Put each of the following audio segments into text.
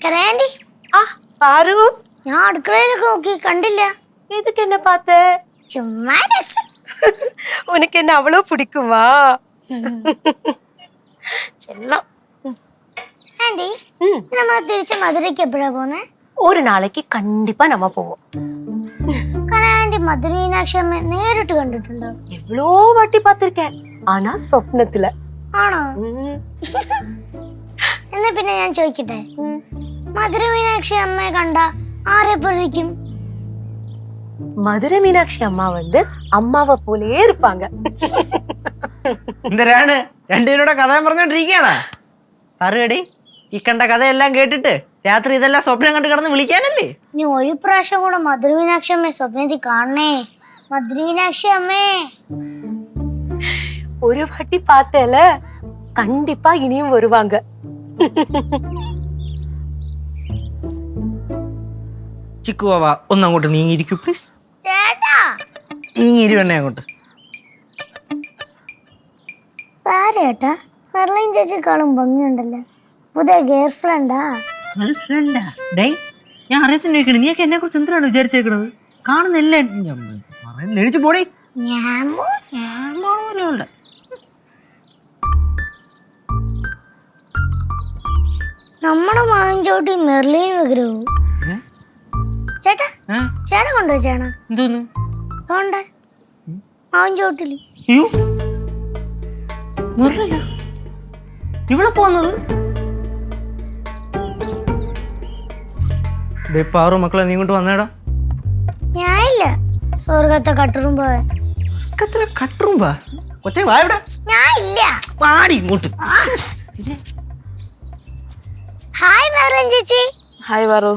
കരയാണ്ടി പാറു, ഞാൻ അടുക്കളയിലൊക്കെ നോക്കി കണ്ടില്ല. இதுக்கு என்ன பார்த்த? ചുമ്മാ രസം. உனக்கு என்ன அவ்வளோ பிடிக்குமா? செல்லம். ആന്റി, നമ്മൾ തിരിച്ച് മധുരയ്ക്ക് എപ്പോഴാ പോന്നെ? ஒரு நாளைக்கு கண்டிப்பா நம்ம போவோம். കാരണം ആന്റി മധുര മീനാക്ഷി അമ്മ നേരിട്ട് കണ്ടിട്ടുണ്ടോ? எவ்வளோ வாட்டி பார்த்திருக்கேன், ஆனா സ്വപ്നത്തില. ആണോ? എന്നാ പിന്നെ ഞാൻ ചോദിക്കട്ടെ, മധുര മീനാക്ഷി അമ്മയെ കണ്ട ആരെപ്പോഴും? மதுரை மீனாட்சி அம்மா வந்து அம்மாவை போலயே இருப்பாங்க. എന്തരാണ് രണ്ടുപേരുടെ കഥ പറഞ്ഞോണ്ടിരിക്കുകയാണ്? പറയടി, ഈ കണ്ട കഥയെല്ലാം കേട്ടിട്ട് രാത്രി ഇതെല്ലാം സ്വപ്നം കണ്ട് കിടന്ന് വിളിക്കാനല്ലേ? ഇനി ഒരു പ്രാവശ്യം കൂടെ മധുര മീനാക്ഷി അമ്മയെ സ്വപ്നത്തിൽ കാണണേ. മധുര മീനാക്ഷി അമ്മേ, ஒரு வாட்டி பார்த்தேல, கண்டிப்பா இனியும் வருவாங்க. ചിക്കുവാവ ഒന്ന് അങ്ങോട്ട് നീങ്ങിയിരിക്കൂ പ്ലീസ്. ചേട്ടാ നീങ്ങിയിരുവണ്ണേ അങ്ങോട്ട്. ചേട്ടാ, മെർലിൻ ചേച്ചിക്കാളും ഭംഗിയുണ്ടല്ലോ. പുതിയ ഗേൾ ഫ്രണ്ടാ? ഞാൻ അറിയത്തിന് ചോദിക്കണേ, നീയൊക്കെ എന്നെ കുറിച്ച് എന്തിനാണ് വിചാരിച്ചേക്കണത്? കാണുന്നില്ലേ എഴുതിച്ചു പോടേ. നമ്മുടെ മാവിൻചോട്ടി മെർലിൻ വിഗ്രഹവും. ചേട്ടാ, ചേട്ടൻ കൊണ്ടുവച്ചാണോ? എന്തോന്ന് അതുകൊണ്ട് മാവിൻചോട്ടില് ഇവിടെ പോന്നത്? പാറു മക്കളെ, നീ ഇങ്ങോട്ട് വന്നേടാ. ഞാനില്ല, സ്വർഗത്തെ കട്ടുറുമ്പോ. കട്ടുറുമ്പാ? കൊച്ചേ വാ ഇവിടെ. ഞാനില്ല. പാടി ഇങ്ങോട്ട്. ഹായ് മെർലിൻ ചേച്ചി. ഹായ് പാറു.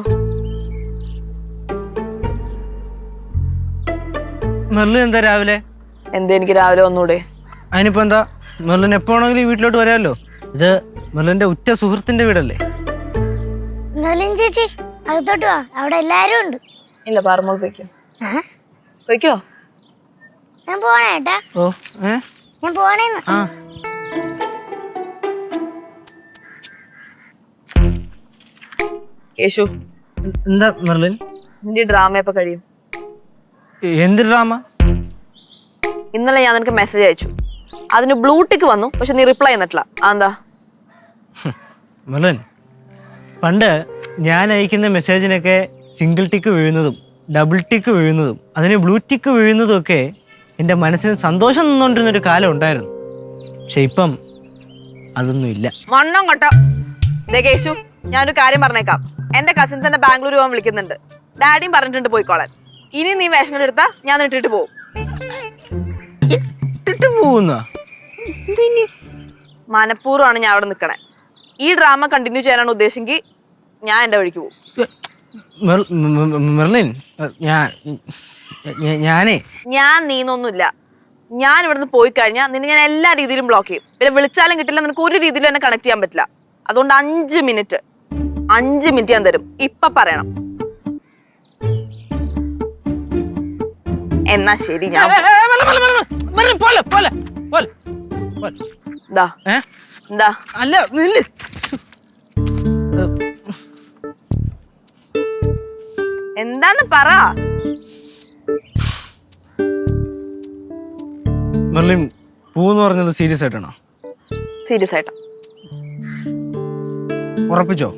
മെർലിൻ എന്താ രാവിലെ? എന്താ എനിക്ക് രാവിലെ വന്നൂടെ? അതിനിപ്പോ എന്താ, മെർലിൻ എപ്പോ ആണെങ്കിലും വീട്ടിലോട്ട് വരാമല്ലോ. ഇത് മെർലിന്റെ ഉറ്റ സുഹൃത്തിന്റെ വീടല്ലേ? മെർലിൻ ചേച്ചി അകത്തോട്ട് വാ, അവിടെ എല്ലാരും ഉണ്ട്. ഇല്ല, പാറമോൾ പോയിക്കോ. പോയിക്കോ. ഞാൻ പോണേട്ടാ. ഓ ഞാൻ പോണേന്ന്. കേശു, എന്താ മെർലിൻ? നിന്റെ ഡ്രാമ എപ്പോ കഴിയും? എന്ത് ഡ്രാമ? ഇന്നലെ ഞാൻ നിനക്ക് മെസ്സേജ് അയച്ചു, അതിന് ബ്ലൂ ടിക്ക് വന്നു, പക്ഷെ നീ റിപ്ലൈ ചെയ്തിട്ടില്ല. അതെന്താ? മെർലിൻ, പണ്ട് ഞാൻ അയക്കുന്ന മെസ്സേജിനൊക്കെ സിംഗിൾ ടിക്ക് വീഴുന്നതും ഡബിൾ ടിക്ക് വീഴുന്നതും അതിന് ബ്ലൂ ടിക്ക് വീഴുന്നതും ഒക്കെ എൻ്റെ മനസ്സിന് സന്തോഷം നിന്നുകൊണ്ടിരുന്നൊരു കാലം ഉണ്ടായിരുന്നു. പക്ഷെ ഇപ്പം അതൊന്നും ഇല്ല. മണ്ണം കൊട്ട. കേശു, ഞാനൊരു കാര്യം പറഞ്ഞേക്കാം. എന്റെ കസിൻസ് എന്നെ ബാംഗ്ലൂർ പോകാൻ വിളിക്കുന്നുണ്ട്. ഡാഡിയും പറഞ്ഞിട്ടുണ്ട് പോയിക്കോളാൻ. ഇനി നീ വേഷം എടുത്താ ഞാൻ ഇട്ടിട്ട് പോകും. ഇട്ടിട്ട് പോകുന്ന മനഃപൂർവ്വമാണ് ഞാൻ അവിടെ നിൽക്കണേ. ഈ ഡ്രാമ കണ്ടിന്യൂ ചെയ്യാനാണ് ഉദ്ദേശിച്ചെങ്കിൽ ഞാൻ എന്റെ വഴിക്ക് പോകും. മെർലിൻ, ഞാൻ നീന്നൊന്നുമില്ല. ഞാൻ ഇവിടുന്ന് പോയി കഴിഞ്ഞാൽ നിന്നെ ഞാൻ എല്ലാ രീതിയിലും ബ്ലോക്ക് ചെയ്യും. പിന്നെ വിളിച്ചാലും കിട്ടില്ല, നിനക്ക് ഒരു രീതിയിലും എന്നെ കണക്ട് ചെയ്യാൻ പറ്റില്ല. അതുകൊണ്ട് 5 മിനിറ്റ് ഞാൻ തരും. ഇപ്പൊ പറയണം. എന്നാ ശരി, ഞാൻ എന്താ അല്ല നില്ല്. എന്താന്ന് പറ. മെർലിൻ, പൂന്ന് പറഞ്ഞത് സീരിയസ് ആയിട്ടാണോ? സീരിയസ് ആയിട്ടാ. ഉറപ്പിച്ചോ?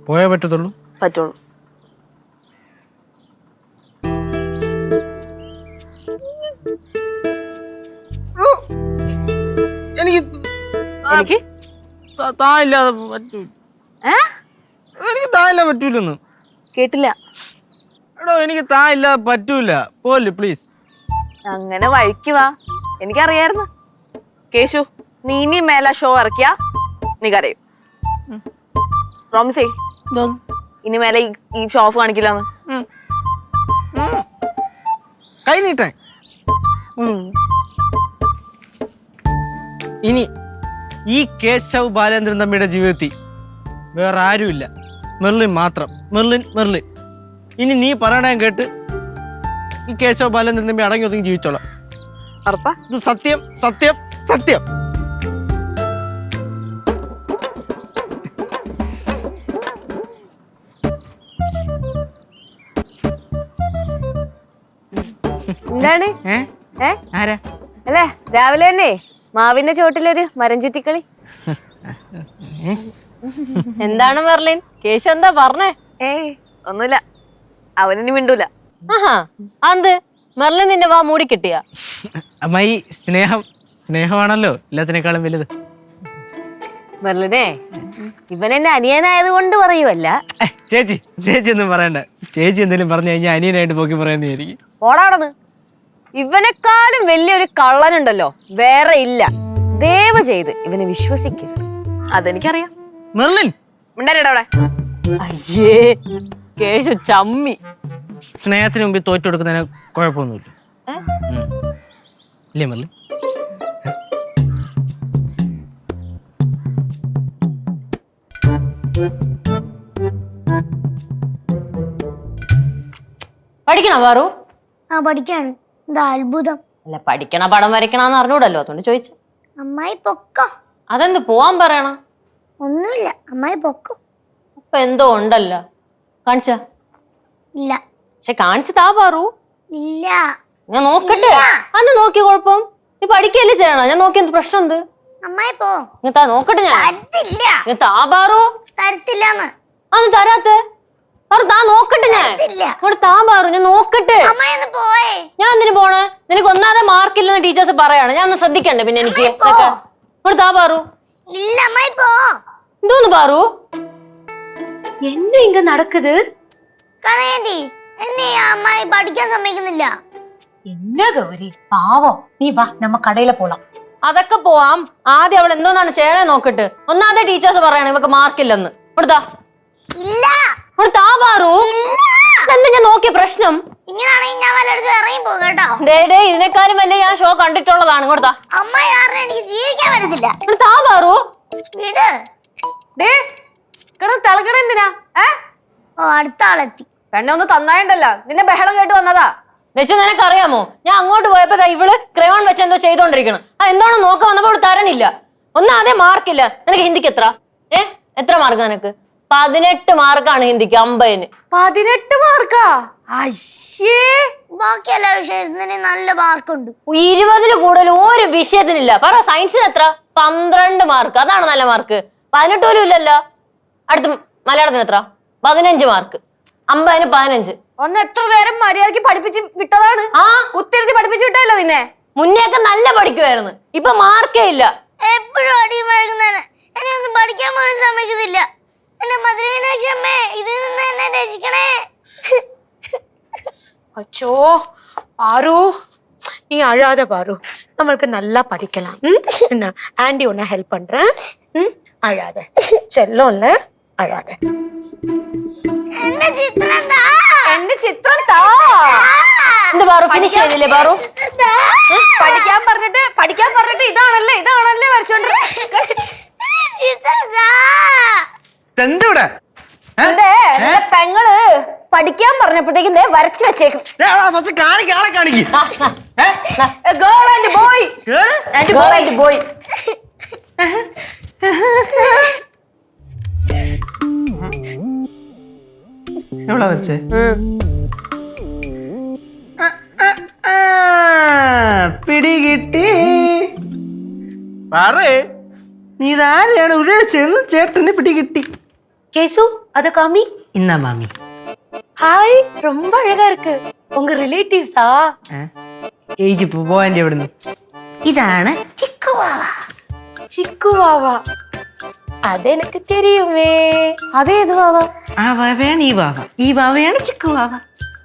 പോയേ പറ്റത്തുള്ളൂ? പറ്റുള്ളൂ. എനിക്ക് തായില്ലാതെ പറ്റൂ. എനിക്ക് തായില്ല പറ്റൂലെന്ന് കേട്ടില്ല. എടോ, എനിക്ക് തായില്ലാതെ പറ്റൂല. പോലെ പ്ലീസ്. അങ്ങനെ വഴിക്ക് വാ. എനിക്കറിയായിരുന്നു. കേശു, നീ ഇനി മേല ഷോ ഇറക്കിയാ നീ കരയും. പ്രോമിസ്. ഇനി മേലെ ഈ ഷോ ഓഫ് കാണിക്കില്ലാന്ന്. കൈ നീട്ടാൻ. ഇനി ഈ കേശവ് ബാലേന്ദ്രൻ തമ്മിയുടെ ജീവിതത്തിൽ വേറെ ആരുമില്ല, മെർലിൻ മാത്രം. മെർലിൻ. ഇനി നീ പറയണ കേട്ട് ഈ കേശവ് ബാലേന്ദ്രൻ തമ്പി അടങ്ങി ഒതുങ്ങി ജീവിച്ചോളാം. ഉറപ്പാ? ഇത് സത്യം സത്യം സത്യം. എന്താണ് ആരാ? അല്ലേ രാവിലെ തന്നെ മാവിന്റെ ചോട്ടിലൊരു മരം ചുറ്റിക്കളി? എന്താണ് മെർലിൻ, കേശു എന്താ പറഞ്ഞേ? ഏയ് ഒന്നുമില്ല, അവനിനി മിണ്ടൂല. ആഹാ, എന്ത് മെർലിൻ നിന്റെ വാ മൂടി കിട്ടിയ? അമ്മായി, സ്നേഹമാണല്ലോ എല്ലാത്തിനേക്കാളും വലുത്. മെർലിനെ, ഇവൻ എന്റെ അനിയനായത് കൊണ്ട് പറയുവല്ല. ചേച്ചി ഒന്നും പറയണ്ട. ചേച്ചി എന്തെങ്കിലും പറഞ്ഞു കഴിഞ്ഞാൽ അനിയനായിട്ട് പോക്കി പറയുന്നതായിരിക്കും. ഓടാടന്ന്. ഇവനെക്കാളും വലിയൊരു കള്ളനുണ്ടല്ലോ വേറെ ഇല്ല. ദയവ് ചെയ്ത് ഇവനെ വിശ്വസിക്കരുത്. അതെനിക്കറിയാം. മെർലിൻ മിണ്ടാരിടാ അവിടെ. അയ്യേ, കേശു ചമ്മി. സ്നേഹത്തിന് മുമ്പിൽ തോറ്റു കൊടുക്കുന്നതിന് കുഴപ്പമൊന്നുമില്ല. ഇല്ലേ മെർലിൻ? പഠിക്കണോ പാറു? ആ പഠിക്കാണ്. എന്താ അത്ഭുതം. അല്ല, പഠിക്കണ പടം വരയ്ക്കണമെന്ന് അറിഞ്ഞൂടല്ലോ, അതുകൊണ്ട് ചോദിച്ചു. അമ്മായി പൊക്കോ. അതെന്ത് പോവാൻ പറയണ? ഒന്നുമില്ല, അമ്മായി പൊക്കോ. അപ്പൊ എന്തോ ഉണ്ടല്ലോ. കാണിച്ച? ഇല്ല. പക്ഷെ കാണിച്ചു താ പാറു. ഇല്ല. ഞാൻ നോക്കട്ടെ. അന്ന് നോക്കിയ കുഴപ്പം? നീ പഠിക്കല്ലേ ചെയ്യണോ? ഞാൻ നോക്കിയ പ്രശ്നം എന്ത്? അമ്മായി പോ. താ നോക്കട്ടെ. ഞാൻ തരത്തില്ല. താ പാറു. തരത്തില്ലാന്ന്. അന്ന് തരാത്തെ പാറു, താ നോക്കട്ടെ. ഞാൻ ഇവിടെ താ പാറു, ഞാൻ നോക്കട്ടെ. പോയേ. ഞാൻ എന്തിനു പോണേ? നിനക്ക് ഒന്നാതെ മാർക്കില്ലെന്ന് ടീച്ചേഴ്സ് പറയാണ്. ഞാൻ ഒന്ന് ശ്രദ്ധിക്കണ്ടേ പിന്നെ എനിക്ക്? ഇവിടെ താ പാറു. ഇല്ല അമ്മായി പോ. എന്തോന്ന് പാറു? என்ன இங்க நடக்குது? കരയണ്ടി. എന്നെ അമ്മായി പഠിക്കാൻ സമ്മതിക്കുന്നില്ല. என்ன கௌரி, பாவம். நீ வா, நம்ம கடையில போலாம். അതൊക്കെ പോവാം. ആദ്യം അവൾ എന്തോന്നാണ് ചെയ്യണേ നോക്കട്ട്. ഒന്നാതെ ടീച്ചേഴ്സ് പറയാണ് ഇവക്ക് മാർക്കില്ലെന്ന്. ഇവിടുത്താ. ഇല്ല. ഇവിടെ താ പാറു. എന്താ ഞാൻ നോക്കിയ പ്രശ്നം? ഇങ്ങനാണെങ്കിൽ ഞാൻ വല്ലയിടത്തും ഇറങ്ങി പോകും കേട്ടോ. ഡേ ഇതിനേക്കാളും വലിയ ഞാൻ ഷോ കണ്ടിട്ടുള്ളതാണ്. ഇങ്ങോട്ടാ. അമ്മായി കാരണം എനിക്ക് ജീവിക്കാൻ പറ്റത്തില്ല. ഇവിടെ താ പാറു. വിട്. തിളക്കണ എന്തിനാ? ഓ, അടുത്ത ആളെത്തി. പെണ്ണ ഒന്ന് തന്നായിണ്ടല്ലോ, നിന്നെ ബഹളം കേട്ട് വന്നതാ. വെച്ച് നിനക്കറിയാമോ, ഞാൻ അങ്ങോട്ട് പോയപ്പോ ഇവള് ക്രയോൺ വെച്ച് എന്തോ ചെയ്തോണ്ടിരിക്കണം. എന്താണോ നോക്കാൻ വന്നപ്പോ ഇവിടെ തരണില്ല. ഒന്നാതെ മാർക്കില്ല. നിനക്ക് ഹിന്ദിക്ക് എത്ര? എത്ര മാർക്ക് നിനക്ക്? 18 മാർക്കാണ് ഹിന്ദിക്ക് 50-ന്. 18 മാർക്കാ? അശ്ശേ. ബാക്കി എല്ലാ വിഷയത്തിനും നല്ല മാർക്കുണ്ട്. 20-ൽ കൂടുതൽ ഒരു വിഷയത്തിനില്ല. പറ, സയൻസിന് എത്ര? 12 മാർക്ക്. അതാണ് നല്ല മാർക്ക്. 18 പോലും ഇല്ലല്ലോ. അടുത്ത മലയാളത്തിന് എത്ര? 15 മാർക്ക്. 50-ന് 15. ഒന്ന് എത്ര നേരം മര്യാദക്ക് പഠിപ്പിച്ച് വിട്ടതാണ്. ആ, കുത്തിരുത്തി പഠിപ്പിച്ച് വിട്ടല്ലോ നിന്നെ. മുന്നേക്കെ നല്ല പഠിക്കുമായിരുന്നു, ഇപ്പൊ മാർക്കേ ഇല്ല. എപ്പോഴും അടിയും വഴങ്ങുന്നതിന് എന്നെ ഒന്നും പഠിക്കാൻ പോലും സമ്മതിക്കുന്നില്ല. എന്റെ മധുരമീനാക്ഷി അമ്മേ, ഇതിൽ നിന്ന് എന്നെ രക്ഷിക്കണേ. அச்சோ பாரு, நீ அழாத பாரு, நம்மளுக்கு நல்லா படிக்கலாம். என்ன ஆண்டி உன்னை ஹெல்ப் பண்றேன். அழாத செல்லம் இல்ல, അഴാതെ. എന്റെ ചിത്രം താ. എന്റെ ചിത്രം താ. എന്താ പാറു, ഫിനിഷ് ചെയ്തില്ലേ പാറു? പഠിക്കാൻ പറഞ്ഞിട്ട് ഇതാണല്ലേ വരച്ചോണ്ട്. ചിത്രം താ. എന്തൂടെ പെങ്ങള് പഠിക്കാൻ പറഞ്ഞപ്പോഴത്തേക്കും വരച്ചു വെച്ചേക്കും. ആളെ കാണിക്കും. Girl and boy. എവിടെ വെച്ചേ? പിടികിട്ടി. പറ, നീ ഇതാരെയാണ് ഉദ്ദേശിച്ചെന്ന്? ചേട്ടന് പിടികിട്ടി. கேசு, அத காமி. ഇന്നാ മാമി. ஹாய், ரொம்ப அழகா இருக்கு. உங்க ரிலேட்டிவ்ஸா? ഏജ് പോവാൻ്റെ എവിടുന്ന്? ഇതാണ് ചിക്കുവാവ. ചിക്കുവാവ? അത് എനിക്ക് தெரியுமே. അതേത് വാവ? ആ വാവയാണ് ഈ വാവ. ഈ വാവയാണ് ചിക്കുവാവ.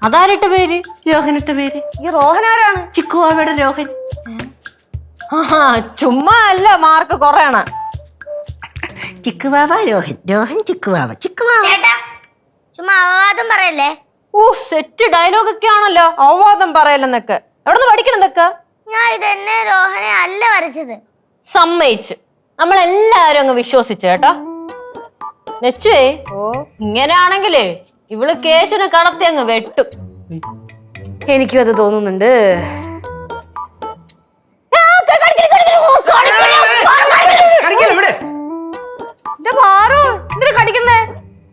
അതാരിട്ട പേര്? രോഹനിട്ട പേര്. ഈ റോഹൻ ആരാണ്? ചിക്കുവാവയുടെ രോഹൻ. ചുമ്മാ അല്ല, mark കുറയാണ്. Chihuahua Rohan, Rohan chihuahua. Chihuahua. ചേട്ടാ, ചുമ്മാ അവാദം പറയല്ലേ. ഓ, സെറ്റ് ഡയലോഗ് ഒക്കെ ആണല്ലോ. അവവാദം പറയലെന്നൊക്കെ. എവിടെ നിന്ന് പഠിക്കണം ഇതൊക്കെ? ഞാൻ ഇതെന്നെ രോഹനെ അല്ല വരച്ചത്. സമ്മയിച്ച്. നമ്മളെല്ലാരും അങ്ങ് വിശ്വസിച്ചു കേട്ടോ. ലച്ചുവേ, ഇങ്ങനെയാണെങ്കിലേ ഇവള് കേശുനെ കടത്തി അങ്ങ് വെട്ടും. എനിക്കും അത് തോന്നുന്നുണ്ട്.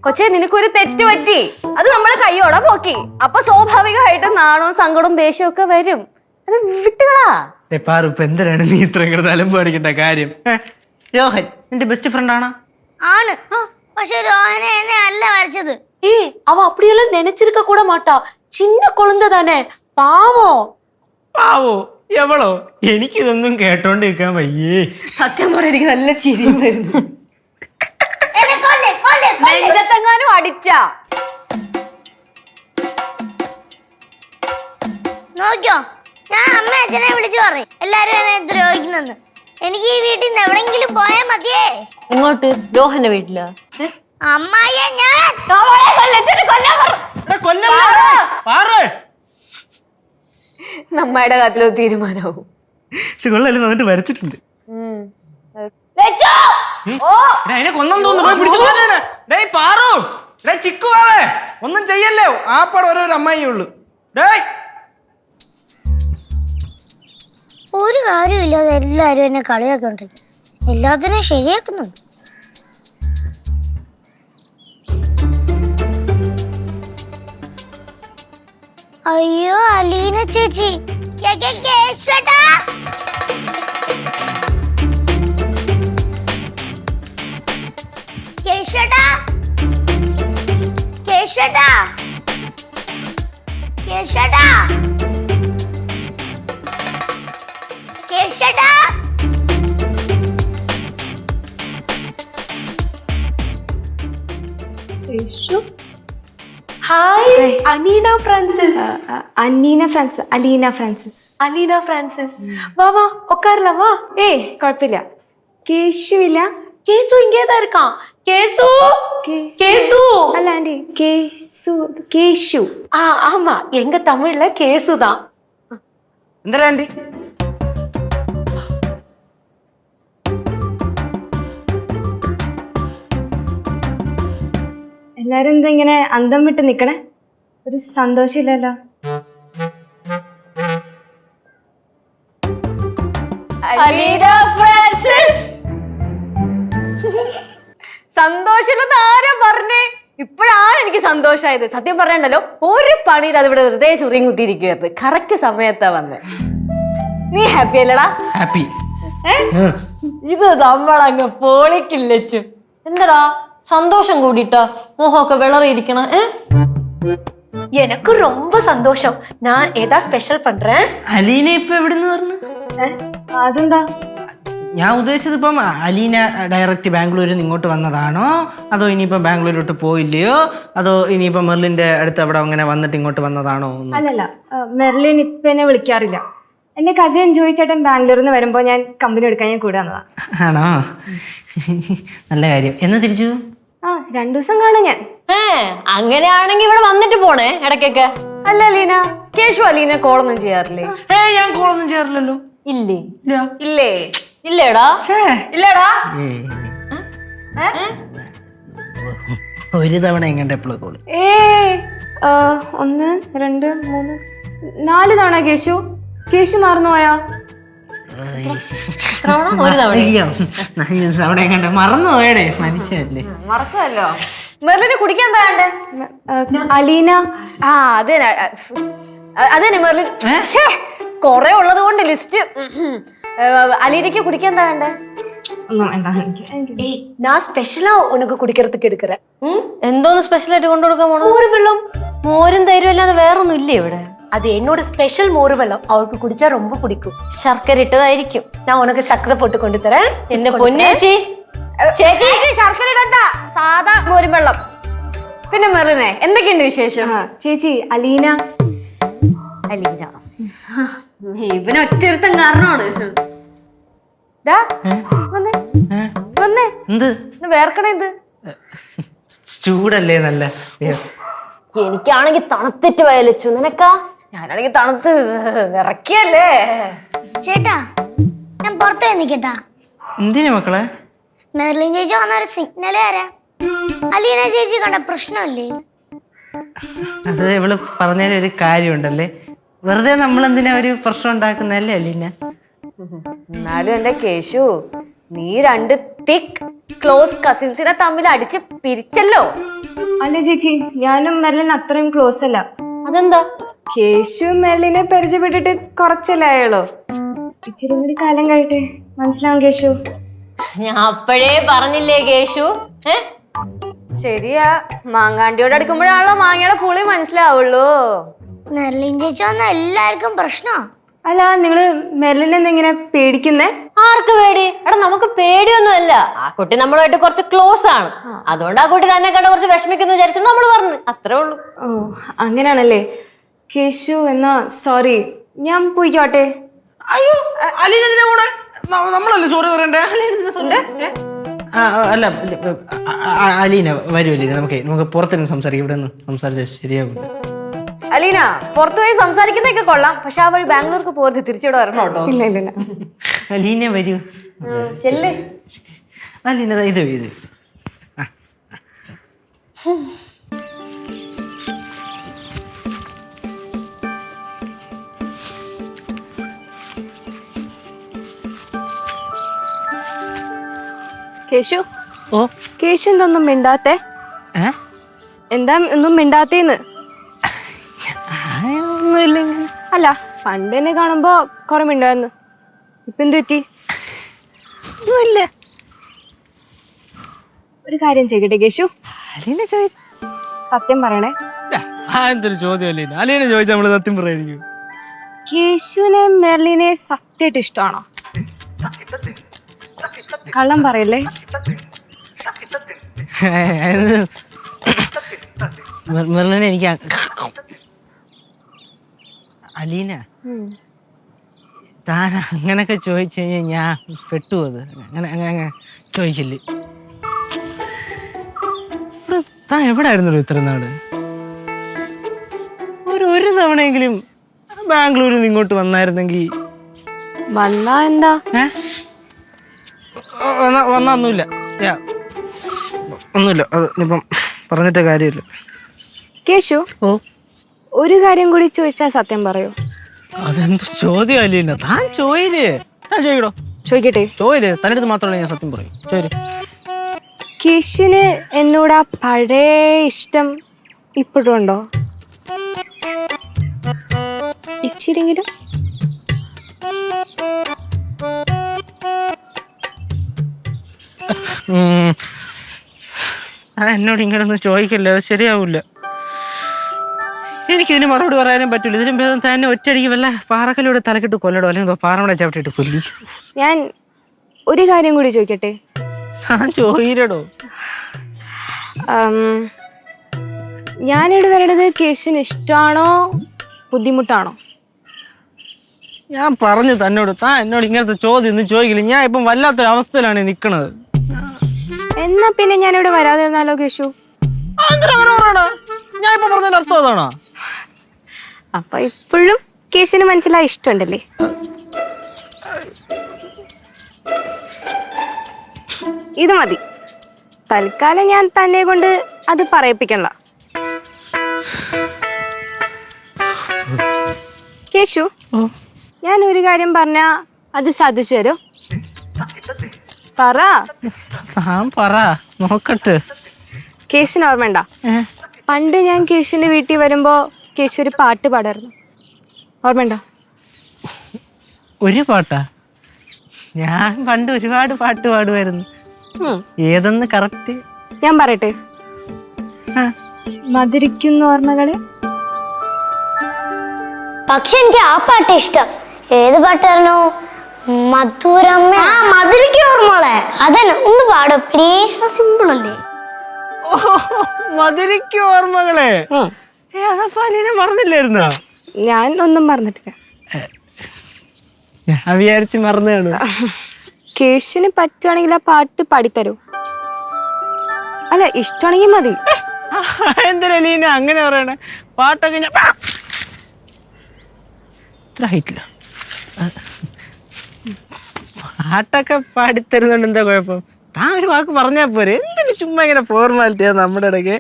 കൊച്ചേ, നിനക്കൊരു തെറ്റ് പറ്റി. അത് നമ്മളെ കൈയോടെ പോക്കി. അപ്പൊ സ്വാഭാവികമായിട്ട് നാണവും സങ്കടവും ദേഷ്യവും ഒക്കെ വരും. അത് വിട്ടുകളാ. പാറു, ഇപ്പൊ എന്തിനാണ് നീ ഇത്രയും കിടന്ന് അലമ്പ് കാണിക്കേണ്ട കാര്യം? രോഹൻ നിന്റെ ബെസ്റ്റ് ഫ്രണ്ട് ആണോ? ആണ്. പക്ഷെ രോഹനെ എന്നെ അല്ല വരച്ചത്. அவ அப்படியெல்லாம் நினைச்சிருக்க கூட மாட்டா. சின்ன குழந்தை தானே, பாவம். പാവോ എവളോ? എനിക്കിതൊന്നും കേട്ടോണ്ടിരിക്കാൻ വയ്യേ. സത്യം പറയാൻ എനിക്ക് നല്ല ചിരിയും വരുന്നു. നെഞ്ചത്തെങ്ങാനും അടിച്ചാ നോക്കിയോ, ഞാൻ അമ്മ അച്ഛനെ വിളിച്ചു പറയും എല്ലാരും എന്നെ ദ്രോഹിക്കുന്നെന്ന്. എനിക്ക് ഈ വീട്ടിൽ നിന്ന് എവിടെങ്കിലും പോയാ മതിയേ. ഇങ്ങോട്ട് രോഹന്റെ വീട്ടിലാ? അമ്മായിയെ ഞാൻ നമ്മയുടെ കാര്യത്തിലൊരു തീരുമാനമാവും. കൊള്ളല്ലേ നന്നിട്ട് വരച്ചിട്ടുണ്ട്. അതിനെ കൊന്നു ചിക്കുവാവേ, ഒന്നും ചെയ്യല്ലേ. ആപ്പാട് ഓരോരു അമ്മായിയേ ഉള്ളൂ. ഒരു കാര്യമില്ലാതെ എല്ലാരും എന്നെ കളിയാക്കൊണ്ടിരിക്കും. എല്ലാത്തിനും ശരിയാക്കുന്നുണ്ട്. അയ്യോ അലീന ചേച്ചി, കേശുവേട്ടാ. കേശുവേട്ടാ, കേശുവേട്ടാ, കേശുവേട്ടാ, കേശുവേട്ടാ. ഹായ്, അനീന ഫ്രാൻസിസ്. അലീന ഫ്രാൻസിസ്. അലീന ഫ്രാൻസിസ്, വാ വാ ഉட்காரலாமா? ഏയ് കുഴപ്പമില്ല. കേശുവില്ല. கேசு இங்கேதான் இருக்கான். கேசு, கேசு. അല്ല ആന്റി, കേശു. ஆமா, எங்க தமிழ்ல கேசு தான். എന്താ ആന്റി? എല്ലാരും എന്താ ഇങ്ങനെ അന്തം വിട്ട് നിക്കണേ? ഒരു സന്തോഷമില്ലല്ലോ. അലീന ഫ്രാൻസിസ്. സന്തോഷമില്ലെന്ന് ആരാ പറഞ്ഞേ? ഇപ്പോഴാണ് എനിക്ക് സന്തോഷമായത്. സത്യം പറയണ്ടല്ലോ, ഒരു പണിയിൽ അത് ഇവിടെ വെറുതെ ചുറിയും കുത്തിയിരിക്കുകയായിരുന്നു. കറക്റ്റ് സമയത്താ വന്നേ. നീ ഹാപ്പി അല്ലടാ? ഹാപ്പി. ഇത് നമ്മളങ്ങ് പൊളിക്കില്ലച്ചു. എന്താടാ സന്തോഷം കൂടിട്ടാ മോഹമൊക്കെ വിളറിയിരിക്കണ? எனக்கு ரொம்ப சந்தோஷம். நான் ஏதா ஸ்பெஷல் பண்றேன். അലീന ഇപ്പൊ എവിടുന്ന് പറഞ്ഞു? അതെന്താ? ഞാൻ ഉദ്ദേശിച്ചത് ഇപ്പം അലീന ഡയറക്റ്റ് ബാംഗ്ലൂരിൽ നിന്ന് ഇങ്ങോട്ട് വന്നതാണോ, അതോ ഇനിയിപ്പം ബാംഗ്ലൂരിലോട്ട് പോയില്ലയോ, അതോ ഇനിയിപ്പം മെർലിന്റെ അടുത്ത് അവിടെ അങ്ങനെ വന്നിട്ട് ഇങ്ങോട്ട് വന്നതാണോ? അല്ലല്ല, മെർലിൻ ഇപ്പൊ എന്നെ വിളിക്കാറില്ല. എന്റെ കസിൻ ജോയി ചേട്ടൻ ബാംഗ്ലൂരിൽ നിന്ന് വരുമ്പോ ഞാൻ കമ്പനി എടുക്കാൻ ഞാൻ കൂടെ വന്നതാ. ആണോ? നല്ല കാര്യം. എന്നാ തിരിച്ചു? 2 ദിവസം കാണും ഞാൻ. അങ്ങനെയാണെങ്കി ഇവിടെ വന്നിട്ട് പോണേ ഇടയ്ക്കൊക്കെ. അല്ല അലീന, കേശു അലീന കോളൊന്നും ചെയ്യാറില്ലേ? ഞാൻ കോളൊന്നും ചെയ്യാറില്ലല്ലോ. ഇല്ലേ? ഇല്ലേ? ഇല്ലേടാ? ഇല്ലടാ. ഒരു തവണ എങ്ങോട്ട് എപ്പോഴും കോള്? 1 2 3 4 തവണ കേശു മറന്നു പോയാ? ഒരു തവണ എങ്ങോട്ട് മറന്നു പോയടേ, മനുഷ്യല്ലേ. മറക്കല്ലോ. മെർലിന് കുടിക്കാൻ എന്താ വേണ്ടേ? അലീന. അതെ മെർലിൻ. കൊറേ ഉള്ളത് കൊണ്ട് ലിസ്റ്റ്. അലീനക്ക് കുടിക്കാൻ എന്താ വേണ്ടേ? நான் ஸ்பெஷலா உனக்கு குடிக்கிறதுக்கு எடுக்கிறேன். എന്തോന്ന് സ്പെഷ്യൽ ആയിട്ട് കൊണ്ടുകൊടുക്കാൻ പോണോ? மோர் வெல்லம். മോരും തൈരും അല്ലാതെ വേറൊന്നും ഇല്ലേ ഇവിടെ? அது என்னோட ஸ்பெஷல் மோர் வெல்லம். அவளுக்கு குடிச்சா ரொம்ப பிடிக்கும். ശർക്കര ഇട്ടതായിരിക്കും. நான் உனக்கு சக்கரை போட்டு கொண்டு தரேன். എന്റെ പൊന്നേച്ചി. ചേച്ചി ശർക്കര ഇടണ്ട, സാധാ മോരും വെള്ളം. പിന്നെ മെർലിനെ എന്തൊക്കെയുണ്ട് വിശേഷം? ചേച്ചി അലീന. അലീന ഇവന് ഒറ്റരുത്തം കാരണമാണ്. വന്നേ എന്ത് വേർക്കണേ? എന്ത് ചൂടല്ലേ? നല്ല എനിക്കാണെങ്കി തണുത്തിട്ട് വയലച്ചു. നിനക്കാ? ഞാനാണെങ്കിൽ തണുത്ത് വിറക്കിയല്ലേ. ചേട്ടാ, ഞാൻ പുറത്തു പോയി നിക്കട്ടാ? എന്തിനാ മക്കളെ? മെർലിൻ ചേച്ചി വന്നൊരു സിഗ്നൽ തരാം. അലീന ചേച്ചി കണ്ട പ്രശ്നമല്ലേ? അത് ഇവള് പറഞ്ഞതിൽ ഒരു കാര്യമുണ്ടല്ലേ, വെറുതെ നമ്മളെന്തിനാ ഒരു പ്രശ്നം ഉണ്ടാക്കുന്നല്ലേ അലീന? എന്നാലും എന്റെ കേശു, നീ രണ്ട് തിക് ക്ലോസ് കസിൻസിനെ തമ്മിൽ അടിച്ച് പിരിച്ചല്ലോ. അല്ല ചേച്ചി, ഞാനും മെർലിൻ അത്രയും ക്ലോസ് അല്ല. അതെന്താ? കേശു മെർലിനെ പരിചയപ്പെട്ടിട്ട് കുറച്ചല്ലേ ആയുള്ളൂ. ഇച്ചിരി കൂടി കാലം കഴിട്ടെ മനസ്സിലാവും കേശു. ഞാൻ അപ്പോഴേ പറഞ്ഞില്ലേ കേശു. ശരിയാ, മാങ്ങാണ്ടിയോട് അടുക്കുമ്പോഴാണല്ലോ മാങ്ങയുടെ പുളി മനസ്സിലാവുള്ളൂ. മെർലിൻ ചേച്ചി വന്ന എല്ലാവർക്കും പ്രശ്നമാ. അല്ല, നിങ്ങള് മെർലിനെ ഇങ്ങനെ പേടിക്കുന്നേ? ആർക്ക് പേടി? എടാ നമുക്ക് പേടിയൊന്നുമല്ല. ആ കുട്ടി നമ്മളുമായിട്ട് കുറച്ച് ക്ലോസ് ആണ്. അതുകൊണ്ട് ആ കുട്ടി തന്നെ കണ്ട കുറച്ച് വിഷമിക്കുന്നു വിചാരിച്ചു നമ്മൾ പറഞ്ഞു, അത്രേ ഉള്ളൂ. ഓ അങ്ങനെയാണല്ലേ. കേശു എന്നാ സോറി, ഞാൻ പോയിക്കോട്ടെ. അയ്യോ അലീന എന്തിനാ പോണെ? നമ്മളല്ലേ സോറി പറയണ്ടേ? അല്ല അലീന വരൂ അലീന, നമുക്ക് പുറത്തിരുന്ന് സംസാരിക്കാം. ഇവിടെ നിന്ന് സംസാരിച്ചാൽ ശരിയാവില്ല. അലീന, പുറത്തുപോയി സംസാരിക്കുന്നതൊക്കെ കൊള്ളാം, പക്ഷെ ആ വഴി ബാംഗ്ലൂർക്ക് പോകരുത്, തിരിച്ചിവിടെ വരണം കേട്ടോ. ഇല്ല ഇല്ല ഇല്ല. അലീന വരൂ. ചെല്ല്. അലീന ഇത് കേശു, ഓ കേശു എന്തൊന്നും മിണ്ടാത്തേ? എന്താ ഒന്നും മിണ്ടാത്തേന്ന്? അല്ല, പണ്ട് എന്നെ കാണുമ്പോ കുറെ മിണ്ടായിരുന്നു. ഇപ്പൊ എന്ത് പറ്റി? ഒരു കാര്യം ചെയ്യട്ടെ കേശു, സത്യം പറയണേ. എന്തൊരു ചോദ്യം അലീന? അലീന ചോദിച്ചാൽ നമ്മള് സത്യം പറയായിരിക്കും. കേശുവിനെ മെർലിനെ സത്യമായിട്ട് ഇഷ്ടമാണോ? കള്ളം പറയല്ലേ. മെർലിനെ എനിക്ക് അലീന താൻ അങ്ങനൊക്കെ ചോദിച്ചു കഴിഞ്ഞാൽ ഞാൻ പെട്ടുപോത്. അങ്ങനെ ചോദിക്കില്ലേ. താൻ എവിടെ ആയിരുന്നല്ലോ ഇത്ര നാള്? ഒരു തവണയെങ്കിലും ബാംഗ്ലൂരിൽ നിന്ന് ഇങ്ങോട്ട് വന്നായിരുന്നെങ്കിൽ. വന്നാ എന്താ? വന്നൊന്നുമില്ല, ഒന്നുമില്ല. ഇപ്പം പറഞ്ഞിട്ട് കാര്യമില്ല. കേശു, ഓ ഒരു കാര്യം കൂടി ചോദിച്ചാ സത്യം പറയൂ? അതെന്ത് ചോദ്യം അലീന? താൻ ചോയില്ലേ? ഞാൻ ചോദിക്കടോ? ചോദിക്കട്ടെ? ചോയില്ലേ? തന്നെടുത്ത് മാത്രമല്ല ഞാൻ സത്യം പറയും. ചോദില്ലേ? കേശുവിന് എന്നോട് ആ പഴയ ഇഷ്ടം ഇപ്പോഴും ഉണ്ടോ? ഇച്ചിരിങ്കിലും? എന്നോട് ഇങ്ങനൊന്നും ചോദിക്കില്ല, അത് ശരിയാവൂല. എനിക്കിതിന് മറുപടി പറയാനും പറ്റൂല. ഇതിനും ഭേദം തന്നെ ഒറ്റയടിക്ക് വല്ല പാറക്കലൂടെ തലക്കിട്ട് കൊല്ലടോ, അല്ലെങ്കിൽ പാറമട ചവിട്ടിട്ട് കൊല്ലി. ഞാൻ ഒരു കാര്യം കൂടി ചോദിക്കട്ടെ? ഞാൻ ചോദിയില്ലടോ. ഞാനിവിടെ വരണത് കേശുവിന് ഇഷ്ടമാണോ ബുദ്ധിമുട്ടാണോ? ഞാൻ പറഞ്ഞു തന്നോട്, താൻ എന്നോട് ഇങ്ങനത്തെ ചോദ്യം ഒന്നും ചോദിക്കില്ല. ഞാൻ ഇപ്പം വല്ലാത്തൊരു അവസ്ഥയിലാണ് നിക്കണത്. എന്നാ പിന്നെ ഞാനിവിടെ വരാതിരുന്നാലോ കേശു? ഞാൻ ഇപ്പൊ പറഞ്ഞതിന്റെ അർത്ഥം അതാണോ? അപ്പൊ ഇപ്പോഴും കേശുവിന് മനസ്സിലായി ഇഷ്ടമുണ്ടല്ലേ? ഇത് മതി. തൽക്കാലം ഞാൻ തന്നെ കൊണ്ട് അത് പറയിപ്പിക്കണ്ട. കേശു, ഞാൻ ഒരു കാര്യം പറഞ്ഞ അത് സാധിച്ചു തരോ? പറ. പറ നോക്കട്ടെ. കേശുന് ഓർമ്മയുണ്ടാ? പണ്ട് ഞാൻ കേശുവിന്റെ വീട്ടിൽ വരുമ്പോ കേശു ഒരു പാട്ട് പാടായിരുന്നു. ഓർമ്മയുണ്ടോ? ഒരു പാട്ടാ? ഞാൻ പണ്ട് ഒരുപാട് പാട്ട് പാടുമായിരുന്നു. ഏതെന്ന് കറക്റ്റ്? ഞാൻ പറയട്ടെ? മധുരിക്കുന്ന ഓർമ്മകളെ. പക്ഷെ എനിക്ക് ആ പാട്ട് ഇഷ്ടം. ഏത് പാട്ടായിരുന്നു? മധുരമ്മ. മധുരിക്ക ഓർമ്മകളെ. അതന്നെ, ഒന്ന് പാടും പ്ലീസ്. സിമ്പിൾ അല്ലേ? മധുരിക്ക ഓർമ്മകളെ. അതപ്പോ അലീന മറന്നില്ലായിരുന്നോ? ഞാൻ ഒന്നും പറഞ്ഞിട്ടില്ല. ഞാൻ വിചാരിച്ച് മറന്നാണ്. കേശുവിന് പറ്റുവാണെങ്കിൽ ആ പാട്ട് പാടിത്തരൂ? അല്ല, ഇഷ്ടമാണെങ്കിൽ മതി. എന്തിനാ അലീന അങ്ങനെ പറയണേ? പാട്ടൊക്കെ ഞാൻ ഇത്ര ഹൈറ്റില്ല. പാട്ടൊക്കെ പാടിത്തരുന്നുണ്ട്, എന്താ കുഴപ്പം? താൻ ഒരു വാക്ക് പറഞ്ഞാ പോരെ, എന്തിനു ചുമ്മാ ഇങ്ങനെ ഫോർമാലിറ്റിയാ നമ്മുടെ ഇടയ്ക്ക്?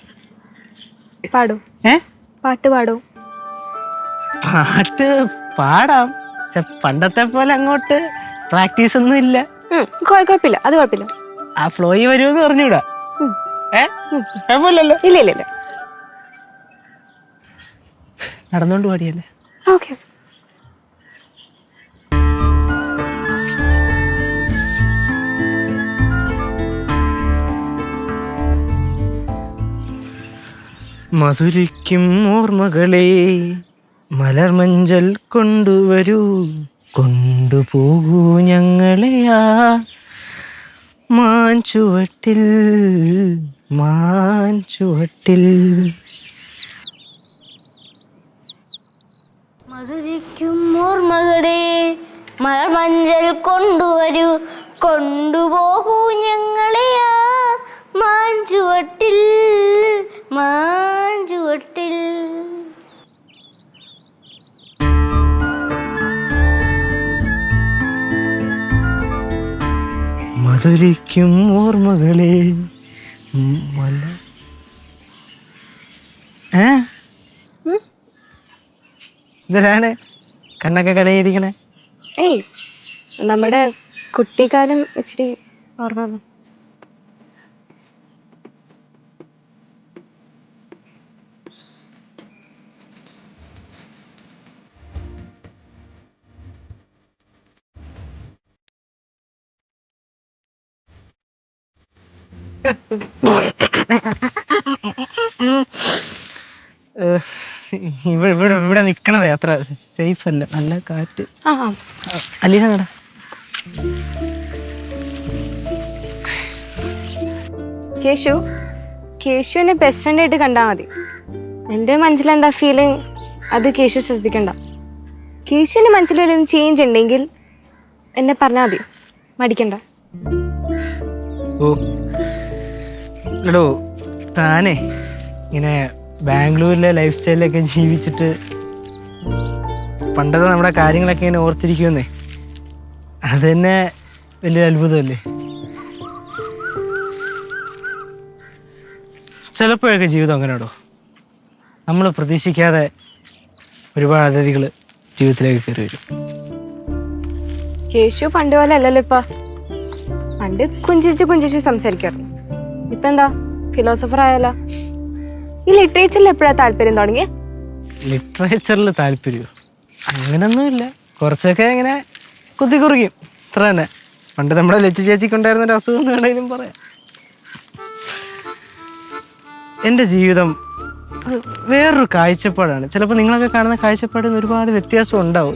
പാടൂ. പാട്ട് പാടൂ. പാട്ട് പാടാം, പക്ഷെ പണ്ടത്തെ പോലെ അങ്ങോട്ട് പ്രാക്ടീസ് ഒന്നും ഇല്ല. കുഴപ്പമില്ല, അത് കുഴപ്പമില്ല. ആ ഫ്ലോയി വരുമെന്ന് പറഞ്ഞൂടാ. കുഴപ്പമില്ലല്ലോ. ഇല്ല ഇല്ല ഇല്ല. നടന്നോണ്ട് പാടിയല്ലേ? ഓക്കെ. മധുരിക്കും ഓർമ്മകളെ മലർമഞ്ചൽ കൊണ്ടുവരൂ, കൊണ്ടുപോകൂ ഞങ്ങളെയാ മാഞ്ചുവട്ടിൽ മാഞ്ചുവട്ടിൽ. മധുരിക്കും ഓർമ്മകളെ മലർമഞ്ചൽ കൊണ്ടുവരൂ, കൊണ്ടുപോകൂ ഞങ്ങളെയാ മാഞ്ചുവട്ടിൽ മാഞ്ചുവട്ടിൽ. മധുരിക്കും ഓർമ്മകളെ മല ഇതരാണ് കണ്ണൊക്കെ കടയിരിക്കണേ. ഏയ്, നമ്മുടെ കുട്ടിക്കാലം ഇച്ചിരി ഓർമ്മ വന്നു. ഇവിടെ നിക്കണതേ അത്ര സേഫ് അല്ല, നല്ല കാറ്റ്. അലീന നട. കേശുവിനെ ബെസ്റ്റ് ഫ്രണ്ട് ആയിട്ട് കണ്ടാൽ മതി. എൻ്റെ മനസ്സിലെന്താ ഫീലിംഗ് അത് കേശു ശ്രദ്ധിക്കണ്ട. കേശുവിൻ്റെ മനസ്സിലെല്ലാം ചേഞ്ച് ഉണ്ടെങ്കിൽ എന്നെ പറഞ്ഞാൽ മതി, മടിക്കണ്ട. ഓ എടോ, താനേ ഇങ്ങനെ ബാംഗ്ലൂരിലെ ലൈഫ് സ്റ്റൈലിലൊക്കെ ജീവിച്ചിട്ട് പണ്ടത്തെ നമ്മുടെ കാര്യങ്ങളൊക്കെ ഇങ്ങനെ ഓർത്തിരിക്കുമെന്നേ, അത് തന്നെ വലിയൊരു അത്ഭുതമല്ലേ. ചിലപ്പോഴൊക്കെ ജീവിതം അങ്ങനെയാണോ, നമ്മൾ പ്രതീക്ഷിക്കാതെ ഒരുപാട് അതിഥികൾ ജീവിതത്തിലേക്ക് കയറി വരും. കേശു പണ്ട് പോലെ അല്ലല്ലോ ഇപ്പൊ. പണ്ട് കുഞ്ചിച്ച് സംസാരിക്കാറുണ്ട്, ഇപ്പൊ എന്താ ഫിലോസഫർ ആയാലോ. ഈ ലിറ്ററേച്ചറിൽ എപ്പോഴാ താല്പര്യം തുടങ്ങി? ലിറ്ററേച്ചറിൽ താല്പര്യമോ? അങ്ങനൊന്നുമില്ല, കുറച്ചൊക്കെ ഇങ്ങനെ കുത്തി കുറിക്കും, അത്ര തന്നെ. പണ്ട് നമ്മുടെ ലച്ചു ചേച്ചിക്കുണ്ടായിരുന്നൊരു അസുഖം എന്ന് വേണമെങ്കിലും പറയാം. എൻ്റെ ജീവിതം അത് വേറൊരു കാഴ്ചപ്പാടാണ്. ചിലപ്പോൾ നിങ്ങളൊക്കെ കാണുന്ന കാഴ്ചപ്പാടിൽ നിന്ന് ഒരുപാട് വ്യത്യാസം ഉണ്ടാവും.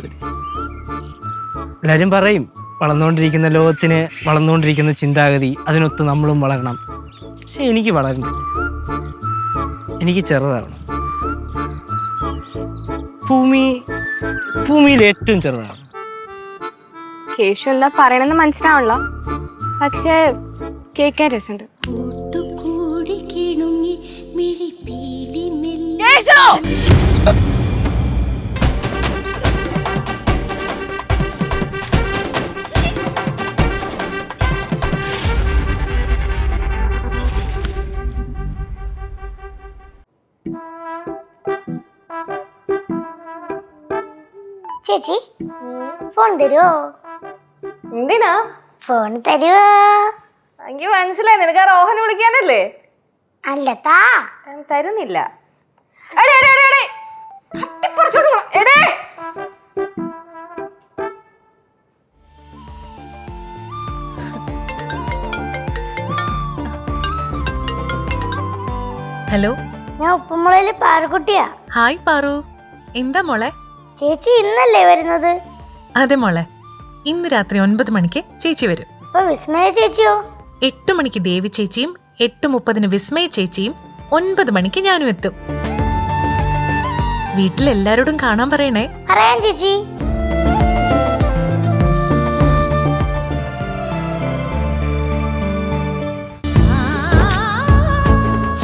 എല്ലാവരും പറയും വളർന്നുകൊണ്ടിരിക്കുന്ന ലോകത്തിന് വളർന്നുകൊണ്ടിരിക്കുന്ന ചിന്താഗതി, അതിനൊത്ത് നമ്മളും വളരണം. പക്ഷെ എനിക്ക് വളരണം, എനിക്ക് ചെറുതാവണം. ഭൂമിയിൽ ഏറ്റവും ചെറുതാണ്. കേശു എന്താ പറയണെന്ന് മനസ്സിലാവണല്ലോ, പക്ഷെ കേൾക്കാൻ രസമുണ്ട്. ചേച്ചി ഫോൺ തരുവോ? എന്തിനാ ഫോൺ തരുവോ? എനിക്ക് മനസ്സിലായി, നിനക്ക് ആ റോഹനെ വിളിക്കാനല്ലേ? അല്ല താ. തരുന്നില്ല. ഹലോ, ഞാൻ ഉപ്പുമുളയില് പാറക്കുട്ടിയാ. ഹായ് പാറു, എന്താ മോളെ? ചേച്ചി ഇന്നല്ലേ വരുന്നത്? അതെ മോളെ, ഇന്ന് രാത്രി 9 മണിക്ക് ചേച്ചി വരും. അപ്പൊ വിസ്മയ ചേച്ചിയോ? 8 മണിക്ക് ദേവി ചേച്ചിയും 8:30 വിസ്മയ ചേച്ചിയും 9 മണിക്ക് ഞാനും എത്തും. വീട്ടിലെല്ലാരോടും കാണാൻ പറയണേ. അറിയാം ചേച്ചി.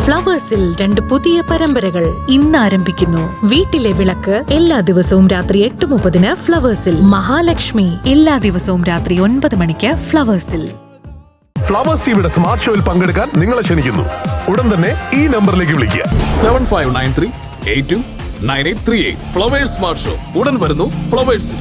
ഫ്ലവേഴ്സ് ഫ്ലവേഴ്സിൽ 2 പുതിയ പരമ്പരകൾ ഇന്ന് ആരംഭിക്കുന്നു. വീട്ടിലെ വിളക്ക് എല്ലാ ദിവസവും രാത്രി 8:30 ഫ്ലവേഴ്സിൽ. മഹാലക്ഷ്മി എല്ലാ ദിവസവും രാത്രി 9 മണിക്ക് ഫ്ലവേഴ്സിൽ. ഫ്ലവേഴ്സ് ടിവിയുടെ സ്മാർട്ട് ഷോയിൽ പങ്കെടുക്കാൻ നിങ്ങളെ ക്ഷണിക്കുന്നു. ഉടൻ തന്നെ ഈ നമ്പറിലേക്ക് വിളിക്കുക. 7593829838. ഫ്ലവേഴ്സ് സ്മാർട്ട് ഷോ ഉടൻ വരുന്നു ഫ്ലവേഴ്സിൽ.